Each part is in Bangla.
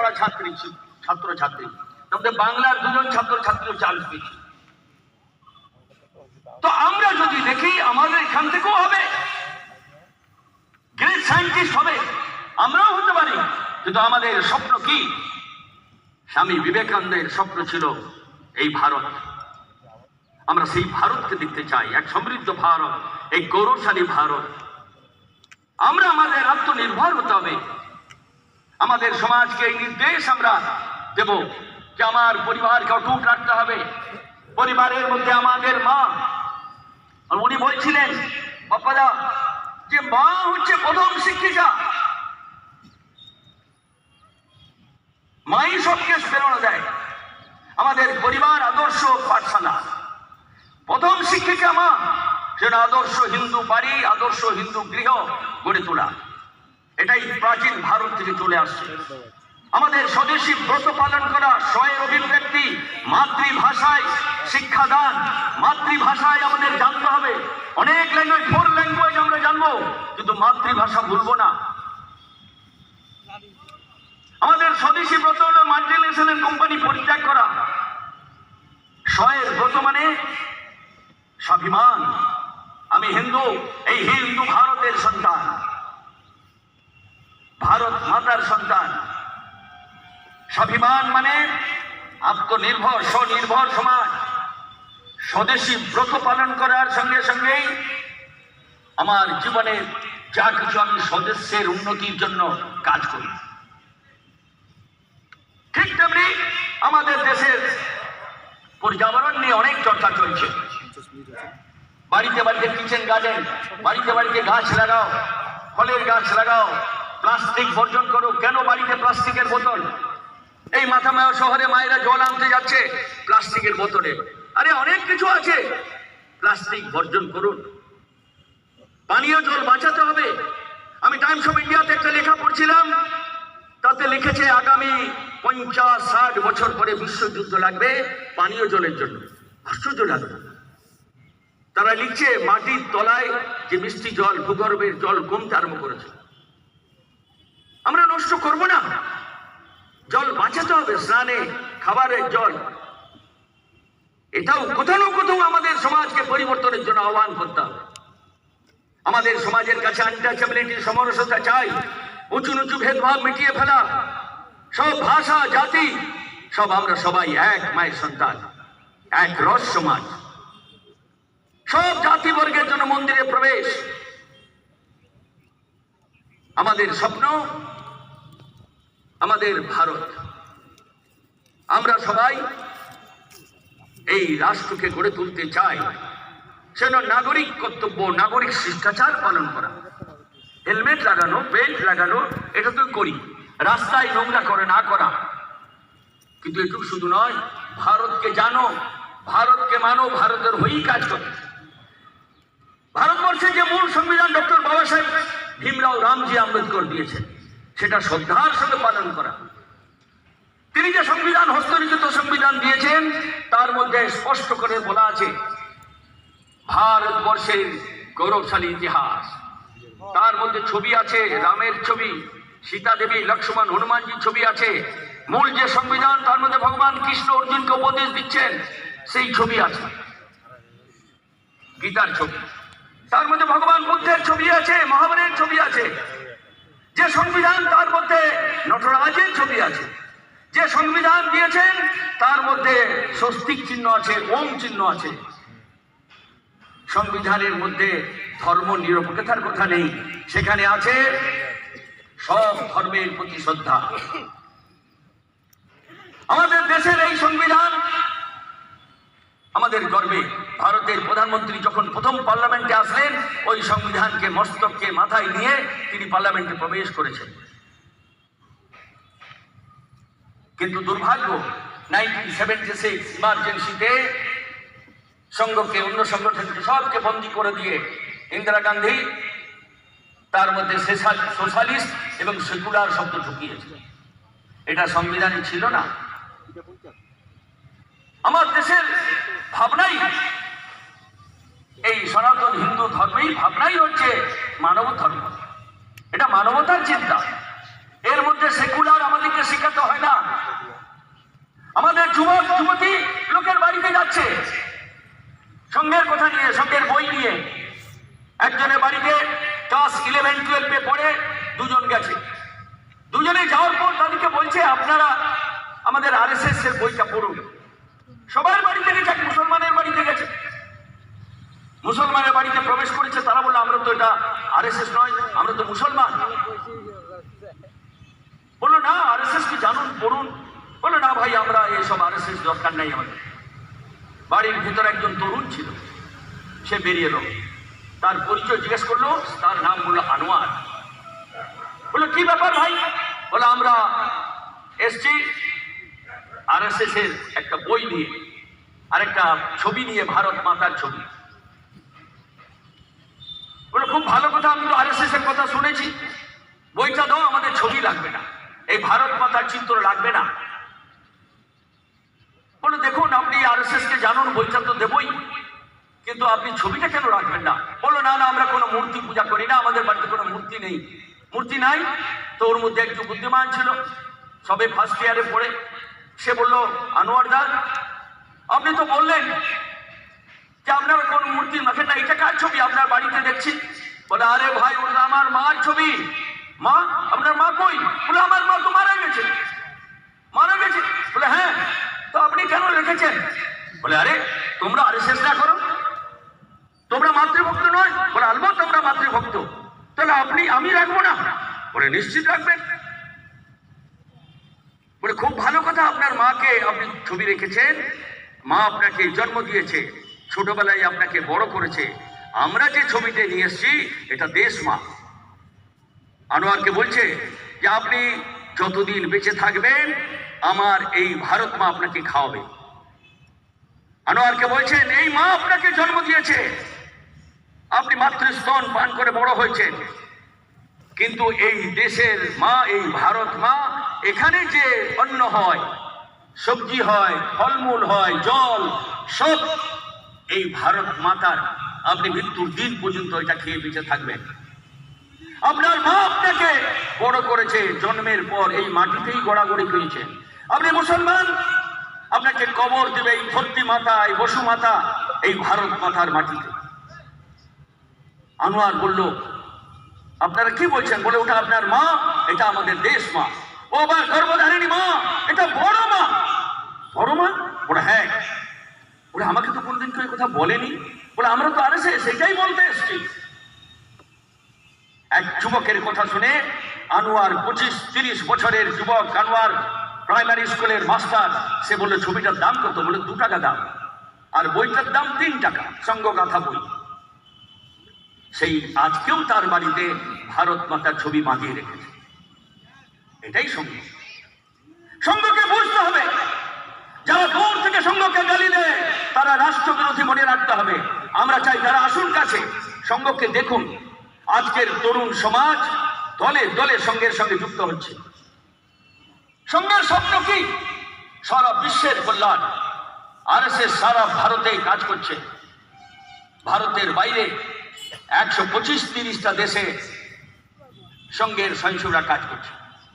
পড়া ছাত্রছাত্রী, তাদের বাংলার 2 জন ছাত্রছাত্রীও চান্স পেয়েছে। তো আমরা যদি দেখি আমাদের এখান থেকেও হবে, গ্রেট সায়েন্টিস্ট হবে, আমরাও হতে পারি। কিন্তু আমাদের স্বপ্ন কি? স্বামী বিবেকানন্দের স্বপ্ন ছিল এই ভারত। আমরা সেই ভারতকে দেখতে চাই, এক সমৃদ্ধ ভারত, এই গৌরবশালী ভারত। আমরা আমাদের আত্মনির্ভর হতে হবে। আমাদের সমাজকে এই নির্দেশ আমরা দেব যে আমার পরিবারকে অটুট রাখতে হবে। পরিবারের মধ্যে আমাদের মা, উনি বলছিলেন বাপ্পাদা যে মা হচ্ছে প্রথম শিক্ষিকা, মাই সবকে প্রেরণা দেয়। আমাদের পরিবার আদর্শ পাঠশালা, প্রথম শিক্ষিকা মা, সেটা আদর্শ হিন্দু বাড়ি, আদর্শ হিন্দু গৃহ গড়ে তোলা। এটাই প্রাচীন ভারত থেকে চলে আসছে। আমাদের স্বদেশী ব্রত পালন করা, স্বয়ের অভিব্যক্তি, মাতৃভাষায় শিক্ষাদান, মাতৃভাষায় আমাদের জানতে হবে। অনেক ল্যাঙ্গুয়েজ, 4 ল্যাঙ্গুয়েজ আমরা জানবো, কিন্তু মাতৃভাষা ভুলবো না। আমাদের স্বদেশী ব্রত হলো মাল্টিনেশনাল কোম্পানি পরিত্যাগ করা। স্বয়ের ব্রত মানে স্বাভিমান, আমি হিন্দু, এই হিন্দু ভারতের সন্তান, ভারত মাতার সন্তান। স্বাভিমান মানে আত্মনির্ভর, স্বনির্ভর সমাজ। স্বদেশী ব্রত পালন করার সঙ্গে সঙ্গেই আমার জীবনে যা কিছু আমি স্বদেশের উন্নতির জন্য কাজ করি। ঠিক তেমনি আমাদের দেশের পর্যাবরণ নিয়ে অনেক চর্চা চলছে। বাড়িতে বাড়িতে কিচেন গার্ডেন, বাড়িতে বাড়িতে গাছ লাগাও, ফলের গাছ লাগাও, প্লাস্টিক বর্জন করো। কেন বাড়িতে প্লাস্টিকের বোতল? এই মাথামায়া শহরে মায়েরা জল আনতে যাচ্ছে প্লাস্টিকের বোতলে। আরে অনেক কিছু আছে, প্লাস্টিক বর্জন করুন। পানীয় জল বাঁচাতে হবে। আমি টাইমস অফ ইন্ডিয়াতে একটা লেখা পড়ছিলাম, তাতে লিখেছে আগামী 50-60 বছর পরে বিশ্বযুদ্ধ লাগবে পানীয় জলের জন্য। আশ্চর্য লাগবে। তারা লিখছে মাটির তলায় যে মিষ্টি জল, ভূগর্ভের জল কমতে আরম্ভ করেছে। আমরা নষ্ট করব না, জল বাঁচাতে হবে, স্নানে, খাবারের জল। এটাও কোথাও না কোথাও আমাদের সমাজকে পরিবর্তনের জন্য আহ্বান করতে হবে। আমাদের সমাজের কাছে আনটাচেবিলিটি, সমরসতা চাই। উঁচু নিচু ভেদভাব মিটিয়ে ফেলা। সব ভাষা, জাতি, সব আমরা সবাই এক মায়ের সন্তান, এক রস সমাজ। সব জাতিবর্গের জন্য মন্দিরে প্রবেশ। আমাদের স্বপ্ন আমাদের ভারত। আমরা সবাই এই রাষ্ট্রকে গড়ে তুলতে চাই। সেজন্য নাগরিক কর্তব্য, নাগরিক শিষ্টাচার পালন করা, হেলমেট লাগানো, বেল্ট লাগানো, এটা তো করি। রাস্তায় নোংরা করে না করা। কিন্তু এটুকু শুধু নয়, ভারতকে জানো, ভারতকে মানো, ভারতের হয়েই কাজ করো। ভারতবর্ষের যে মূল সংবিধান ডক্টর বাবা সাহেব ভীমরাও রামজি আম্বেদকর দিয়েছেন, সেটা শ্রদ্ধার সঙ্গে পালন করা। তিনি যে সংবিধান, হস্তলিখিত সংবিধান দিয়েছেন, তার মধ্যে স্পষ্ট করে বলা আছে ভারতবর্ষের গৌরবশালী ইতিহাস। তার মধ্যে ছবি আছে রামের ছবি, সীতা দেবী, লক্ষ্মণ, হনুমানজির ছবি আছে। মূল যে সংবিধান, তার মধ্যে ভগবান কৃষ্ণ অর্জুনকে উপদেশ দিচ্ছেন, সেই ছবি আছে। গীতার ছবি, তার মধ্যে ভগবান বুদ্ধের ছবি আছে, মহাবীরের ছবি আছে। যে সংবিধান, তার মধ্যে নটরাজের ছবি আছে। যে সংবিধান দিয়েছেন, তার মধ্যে স্বস্তিক চিহ্ন আছে, ওম চিহ্ন আছে। সংবিধানের মধ্যে ধর্ম নিরপেক্ষতার কথা নেই, সেখানে আছে সব ধর্মের প্রতি শ্রদ্ধা। আমাদের দেশের এই সংবিধান আমাদের গর্বে। ভারতের প্রধানমন্ত্রী যখন প্রথম পার্লামেন্টে আসলেন, ওই সংবিধানকে মস্তককে মাথায় নিয়ে তিনি পার্লামেন্টে প্রবেশ করেছেন। কিন্তু দুর্ভাগ্য, 1976 ইমার্জেন্সিতে সংঘকে, অন্য সংগঠনকে সবকে বন্দী করে দিয়ে ইন্দিরা গান্ধী তার মধ্যে সোশ্যালিস্ট এবং সেকুলার শব্দ ঢুকিয়েছে। এটা সংবিধানে ছিল না। আমার দেশের ভাবনাই, এই সনাতন হিন্দু ধর্মেই ভাবনাই হচ্ছে মানব ধর্ম। এটা মানবতার চিন্তা। এর মধ্যে সেকুলার আমাদেরকে শেখাতে হয় সঙ্গের কথা নিয়ে, সঙ্গের বই নিয়ে। একজনের বাড়িতে ক্লাস 11-12 পড়ে দুজন গেছে। দুজনে যাওয়ার পর তাদেরকে বলছে আপনারা আমাদের আরএসএস এর বইটা পড়ুন। সবার বাড়িতে গেছে, মুসলমানের বাড়িতে গেছে। মুসলমানের বাড়িতে প্রবেশ করেছে, তারা বললো আমরা তো এটা আরএসএস নয়, আমরা তো মুসলমান। বললো না, আরএসএস কি জানুন, পড়ুন। বললো না ভাই, আমরা এইসব আরএসএস দরকার নাই আমাদের। বাড়ির ভিতরে একজন তরুণ ছিল, সে বেরিয়ে এলো, তার পরিচয় জিজ্ঞেস করলো, তার নাম বললো আনোয়ার। বললো কি ব্যাপার ভাই? বলে আমরা এসছি আরএসএস এর একটা বই নিয়ে, আর একটা ছবি নিয়ে, ভারত মাতার ছবি। বলে খুব ভালো কথা, আমি তো আরএসএস এর কথা শুনেছি, বইটা দাও, আমাদের ছবি লাগবে না, এই ভারত মাতার চিত্র লাগবে না। বলে দেখুন, আপনি আরএসএস কে জানুন, বইটা তো দেবই, কিন্তু আপনি ছবিটা কেন রাখবেন না? বললো না না, আমরা কোনো মূর্তি পূজা করি না, আমাদের বাড়িতে কোনো মূর্তি নেই। মূর্তি নাই? তো ওর মধ্যে একটু বুদ্ধিমান ছিল, সবে ফার্স্ট ইয়ারে পড়ে। সে বলল, আনোয়ার দা, আপনি তো বললেন যে আপনারা কোন মূর্তি রাখেন না, এটা কার ছবি আপনার বাড়িতে দেখছি? বলে আরে ভাই, ওটা আমার মার ছবি। মা? আপনার মা কই? বলে আমার মা তো মারা গেছে। মারা গেছে? বলে হ্যাঁ। তো আপনি কেন রেখেছেন? বলে আরে তোমরা আরএসএস না করো, তোমরা মাতৃভক্ত নয়? বলে আলবত তোমরা মাতৃভক্ত, তাহলে আমি রাখবো না? বলে নিশ্চিত রাখবেন। বলে খুব ভালো কথা, আপনার মাকে আপনি ছবি রেখেছেন, মা আপনাকে জন্ম দিয়েছে, ছোটবেলায় আপনাকে বড় করেছে। আমরা যে ছবিতে নিয়ে এসছি এটা দেশ মা। আনোয়ারকে বলছে যে আপনি যতদিন বেঁচে থাকবেন আমার এই ভারত মা আপনাকে খাওয়াবে। আনোয়ারকে বলছেন এই মা আপনাকে জন্ম দিয়েছে, আপনি মাতৃস্তন পান করে বড় হয়েছেন, কিন্তু এই দেশের মা, এই ভারত মা, এখানে যে অন্ন হয়, সবজি হয়, ফলমূল হয়, জল, সব এই ভারত মাতার। আপনি মৃত্যুর দিন পর্যন্ত এটা খেয়ে বেঁচে থাকবেন। আপনার মা আপনাকে বড় করেছে, জন্মের পর এই মাটিতেই গড়াগড়ি পেয়েছেন। আপনি মুসলমান, আপনাকে কবর দেবে এই ধরতি মাতা, এই বসু মাতা, এই ভারত মাতার মাটিতে। আনোয়ার বলল আপনারা কি বলছেন? বলে ওটা আপনার মা, এটা আমাদের দেশ মা। ও বা গর্ভধারিণী মা, এটা বড় মা। বড় মা? বলে হ্যাঁ। বলে আমাকে তো কোনদিন কেউ কথা বলেনি। বলে আমরা তো আরএসএস, সেটাই বলতে এসছি। এক যুবকের কথা শুনে আনোয়ার, 25-30 বছরের যুবক আনোয়ার, প্রাইমারি স্কুলের মাস্টার, সে বললো ছবিটার দাম কত? বলে 2 টাকা দাম, আর বইটার দাম 3 টাকা, সঙ্গগাথা বই। সেই আজকেও তার বাড়িতে ভারত মাতার ছবি বাঁধিয়ে রেখেছে। এটাই সঙ্গ। সঙ্গকে বুঝতে হবে, যারা দূর থেকে সঙ্গকে গালি দেয় তারা রাষ্ট্রবিরোধী মনে রাখতে হবে। আমরা চাই যারা আসুন কাছে, সঙ্গকে দেখুন। আজকের তরুণ সমাজ দলে দলে সঙ্গের সঙ্গে যুক্ত হচ্ছে। সঙ্গের স্বপ্ন কি? সারা বিশ্বের কল্যাণ। আরএসএস সারা ভারতে কাজ করছে। ভারতের বাইরে 125-30টা দেশে সঙ্গের সহিংসরা কাজ করছে।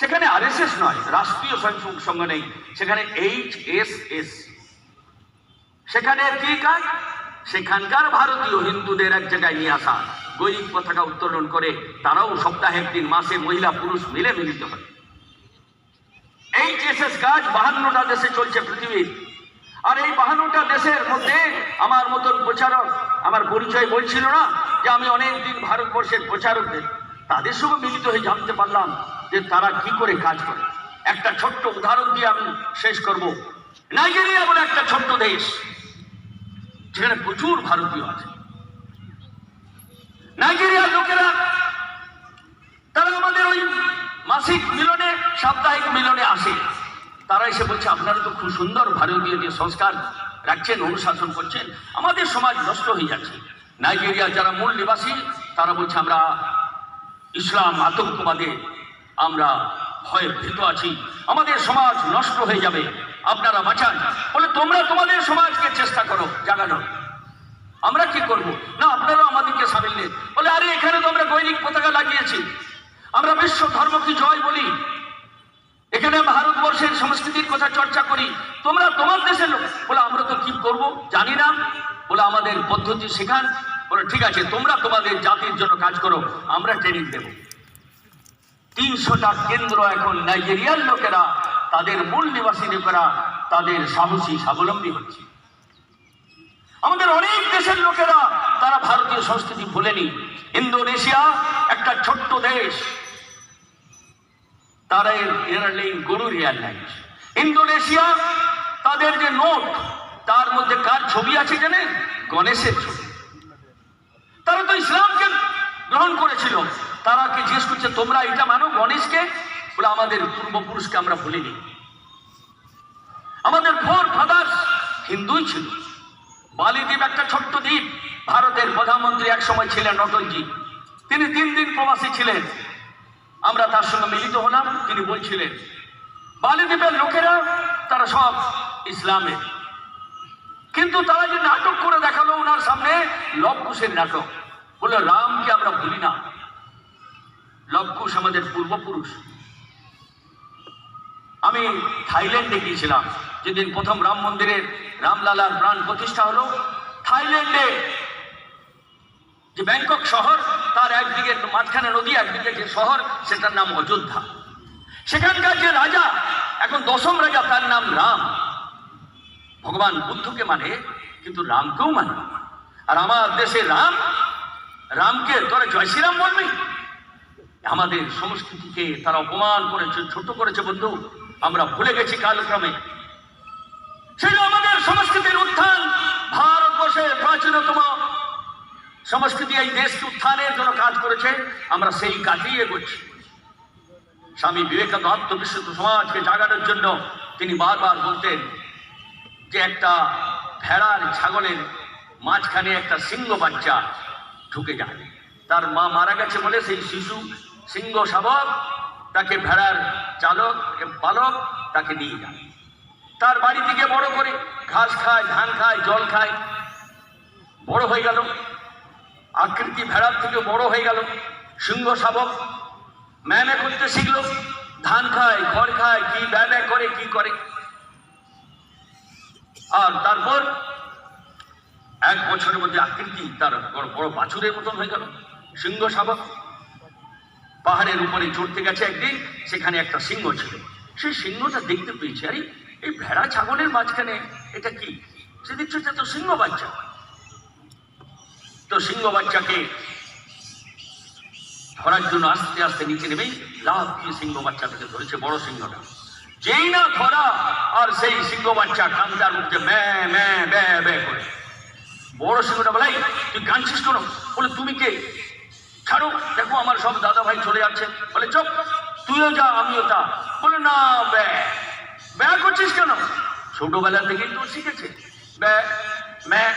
সেখানে আরএসএস নয়, রাষ্ট্রীয় স্বয়ংসেবক সংঘ নেই, সেখানে HSS। সেখানে কি কাজ? সেখানকার ভারতীয় হিন্দুদের এক জায়গায় নিয়ে আসা, গৈরিক পতাকা উত্তোলন করে তারাও সপ্তাহে একদিন, মাসে মহিলা পুরুষ মিলে মিলিত হয়। HSS কাজ 52টা দেশে চলছে পৃথিবীর। আর এই 52টা দেশের মধ্যে আমার মতন প্রচারক, আমার পরিচয় বলছিল না যে আমি অনেকদিন ভারতবর্ষের প্রচারকদের, তাদের সঙ্গে মিলিত হয়ে জানতে পারলাম যে তারা কি করে কাজ করে। একটা ছোট্ট উদাহরণ দিয়ে আমি শেষ করব। নাইজেরিয়া বলে একটা ছোট্ট দেশ, যেখানে প্রচুর ভারতীয় আছে। নাইজেরিয়ার লোকেরা তারা আমাদের ওই মাসিক মিলনে, সাপ্তাহিক মিলনে আসে। তারা এসে বলছে আপনারা তো খুব সুন্দর ভারতীয় যে সংস্কার রাখছেন, অনুশাসন করছেন, আমাদের সমাজ নষ্ট হয়ে যাচ্ছে। নাইজেরিয়ার যারা মূল নিবাসী তারা বলছে আমরা ইসলাম আতঙ্কবাদে আমরা ভয়ে ভীত আছি, আমাদের সমাজ নষ্ট হয়ে যাবে, আপনারা বাঁচান। বলে তোমরা তোমাদের সমাজকে চেষ্টা করো জাগানো, আমরা কি করব? না আপনারা আমাদেরকে সামিল নেন। বলে আরে এখানে তো আমরা গৈরিক পতাকা লাগিয়েছি, আমরা বিশ্ব ধর্ম কি জয় বলি, এখানে ভারতবর্ষের সংস্কৃতির কথা চর্চা করি, তোমরা তোমার দেশের লোক। বলে আমরা তো কি করব জানি না, বলে আমাদের পদ্ধতি শেখান। বলে ঠিক আছে, তোমরা তোমাদের জাতির জন্য কাজ করো, আমরা ট্রেনিং দেব। 300টা কেন্দ্র এখন নাইজেরিয়ার লোকেরা, তাদের মূল নিবাসী লোকেরা তাদের সাহসী স্বাবলম্বী হচ্ছে। আমাদের অনেক দেশের লোকেরা তারা ভারতীয় সংস্কৃতি ভুলেনি। ইন্দোনেশিয়া একটা ছোট্ট দেশ, তারা এয়ারলাইন গরুর এয়ারলাইন্স। ইন্দোনেশিয়া তাদের যে নোট, তার মধ্যে কার ছবি আছে জানেন? গণেশের ছবি। তারা তো ইসলামকে গ্রহণ করেছিল। তারা কি জিজ্ঞেস করছে তোমরা এটা মানো গণেশকে? বলে আমাদের পূর্বপুরুষকে আমরা ভুলিনি। আমাদের ফোর ফাদার্স হিন্দুই ছিল। বালি দ্বীপ একটা ছোট্ট দ্বীপ। ভারতের প্রধানমন্ত্রী এক সময় ছিলেন অটলজি। তিনি 3 দিন প্রবাসী ছিলেন। আমরা তার সঙ্গে মিলিত হলাম। তিনি বলছিলেন বালি দ্বীপের লোকেরা তারা সব ইসলামে, কিন্তু তারা যে নাটক করে দেখালো ওনার সামনে, লবকুশের নাটক। বলে রামকে আমরা ভুলি না, লবকুশ আমাদের পূর্বপুরুষ। আমি থাইল্যান্ডে গিয়েছিলাম যেদিন প্রথম রাম মন্দিরের রামলালার প্রাণ প্রতিষ্ঠা হলো। থাইল্যান্ডে যে ব্যাংকক শহর, তার একদিকে মাঝখানে নদী, একদিকে যে শহর, সেটার নাম অযোধ্যা। সেখানকার যে রাজা, এখন 10ম রাজা, তার নাম রাম। ভগবান বুদ্ধকে মানে, কিন্তু রামকেও মানে। আর আমার দেশে রামকে তোরা জয় শ্রীরাম বলবি? আমাদের সংস্কৃতিকে তারা অপমান করেছে, ছোট করেছে বন্ধু। আমরা ভুলে গেছি কালক্রমে। সেটা আমাদের সংস্কৃতির উত্থান। ভারতবর্ষের প্রাচীনতম সংস্কৃতি এই দেশকে উত্থানের জন্য কাজ করেছে, আমরা সেই কাজেই এগোচ্ছি। স্বামী বিবেকানন্দ আত্মবিশ্বাস সমাজকে জাগানোর জন্য তিনি বারবার বলতেন যে একটা ভেড়ার ছাগলের মাঝখানে একটা সিংহ বাচ্চা ঢুকে যায়। তার মা মারা গেছে বলে সেই শিশু সিংহ শাবক তাকে ভেড়ার চালক পালক তাকে নিয়ে যায়। তার বাড়ি থেকে বড় করে ঘাস খায়, ধান খায়, জল খায়, বড় হয়ে গেল। আকৃতি ভেড়ার থেকে বড় হয়ে গেল। সিংহ শাবক ম্যামে করতে শিখলো, ধান খায়, খড় খায়, কি ব্যামে করে, কি করে। আর তারপর 1 বছরের মধ্যে আকৃতি তার বড় বাছুরের মতন হয়ে গেল। সিংহ শাবক পাহাড়ের উপরে চড়তে গেছে একদিন, সেখানে একটা সিংহ ছিল। সেই সিংহটা দেখতে পেয়েছে, আরে এই ভেড়া ছাগলের মাঝখানে এটা কি? সে দেখছে এটা তো সিংহ বাচ্চা। তো সিংহ বাচ্চাকে ধরার জন্য আস্তে আস্তে নিচে নেমেই লাফ দিয়ে সিংহ বাচ্চাটাকে ধরেছে, বড় সিংহটা। যেই না ধরা, আর সেই সিংহ বাচ্চা কান্দার মধ্যে ম্যাঁ ম্যাঁ ব্যাঁ ব্যাঁ করে। বড় সিংহটা বলে তুই কাঁদছিস কেন? বলে তুমি কে? ছাড়ো, দেখো আমার সব দাদা ভাই চলে যাচ্ছে। বলে চুপ, তুইও যা আমিও তা। বলে না, ব্যা ব্যা করছিস কেন? ছোটবেলা থেকেই তো শিখেছে ব্যা ম্যাঁ।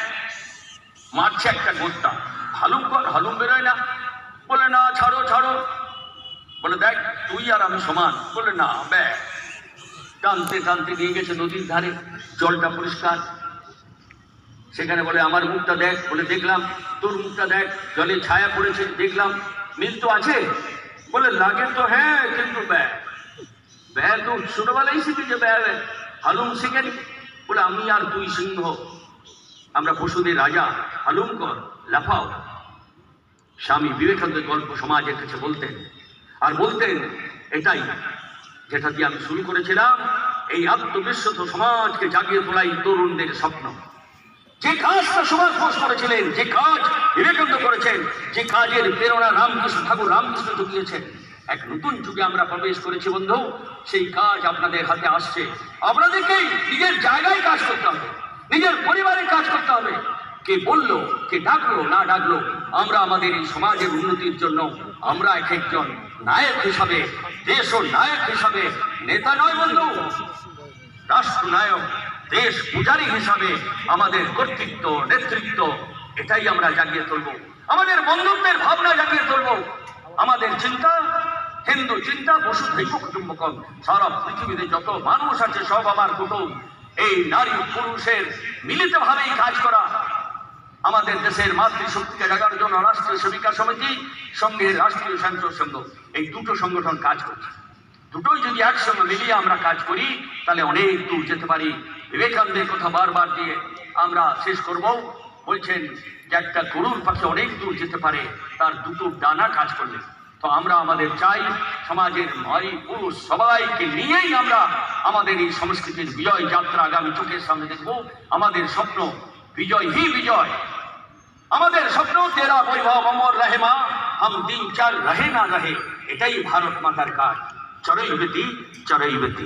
মারছে একটা গোত্তা, হালুম কর, হালুম বেরোয় না। বলে না, ছাড়ো ছাড়ো। বলে দেখ তুই আর আমি সমান। বলে না, ব্যা। টানতে টানতে নিয়ে গেছে নদীর ধারে, জলটা পরিষ্কার। সেখানে বলে আমার মুখটা দেখ। বলে দেখলাম। তোর মুখটা দেখ, জলে ছায়া পড়েছে, দেখলাম। মিল তো আছে? বলে লাগে তো হ্যাঁ, কিন্তু ব্যা ব্যা তো ছোটবেলায় শিখেছে, ব্যা হালুম শিখেনি। বলে আমি আর তুই সিংহ, আমরা পশুদের রাজা, হালুম কর, লাফাও। স্বামী বিবেকানন্দের গল্প সমাজের কাছে বলতেন, আর বলতেন এটাই যেটা দিয়ে আমি শুরু করেছিলাম, এই আত্মবিশ্বাস সমাজকে জাগিয়ে তোলাই তরুণদের স্বপ্ন। যে কাজটা সুভাষ বোস করেছিলেন, যে কাজ বিবেকানন্দ করেছেন, যে কাজের প্রেরণা রামকৃষ্ণ ঠাকুর রামকৃষ্ণ ঢুকিয়েছেন, এক নতুন যুগে আমরা প্রবেশ করেছি বন্ধু। সেই কাজ আপনাদের হাতে আসছে। আপনাদেরকেই নিজের জায়গায় কাজ করতে হবে, নিজের পরিবারে কাজ করতে হবে। কে বললো, কে ডাকলো, না ডাকলো, আমরা আমাদের এই সমাজের উন্নতির জন্য আমরা এক একজন নায়ক হিসাবে, দেশ ও নায়ক হিসাবে, নেতা নয় বন্ধু, রাষ্ট্রনায়ক, দেশ পূজারী হিসাবে আমাদের কর্তৃত্ব, নেতৃত্ব, এটাই আমরা জাগিয়ে তুলব। আমাদের বন্ধুত্বের ভাবনা জাগিয়ে তুলব। আমাদের চিন্তা হিন্দু চিন্তা, বসুধৈব কুটুম্বকম। সারা পৃথিবীতে যত মানুষ আছে সব আমার কুটুম্ব। এই নারী পুরুষের মিলিতভাবেই কাজ করা। আমাদের দেশের মাতৃশক্তিকে জাগার জন্য রাষ্ট্রীয় সেবিকা সমিতি সঙ্গে রাষ্ট্রীয় স্বয়ংসেবক সংঘ, এই দুটো সংগঠন কাজ করছে। দুটোই যদি একসঙ্গে মিলিয়ে আমরা কাজ করি, তাহলে অনেক দূর যেতে পারি। বিবেকানন্দের কথা বারবার দিয়ে আমরা শেষ করব। বলছেন যে একটা গরুর পাখি অনেক দূর যেতে পারে তার দুটো ডানা কাজ করলে। তো আমরা আমাদের চাই সমাজের নারী পুরুষ সবাইকে নিয়েই আমরা আমাদের এই সংস্কৃতির বিজয় যাত্রা আগামী চোখের সামনে দেখব। আমাদের স্বপ্ন বিজয় হি বিজয়, আমাদের স্বপ্ন তেরা বৈভব অমর রহে মা, হাম দিন চাল রহে না রহে, এটাই ভারত মাতার কাজ। চরৈবেতি চরৈবেতি।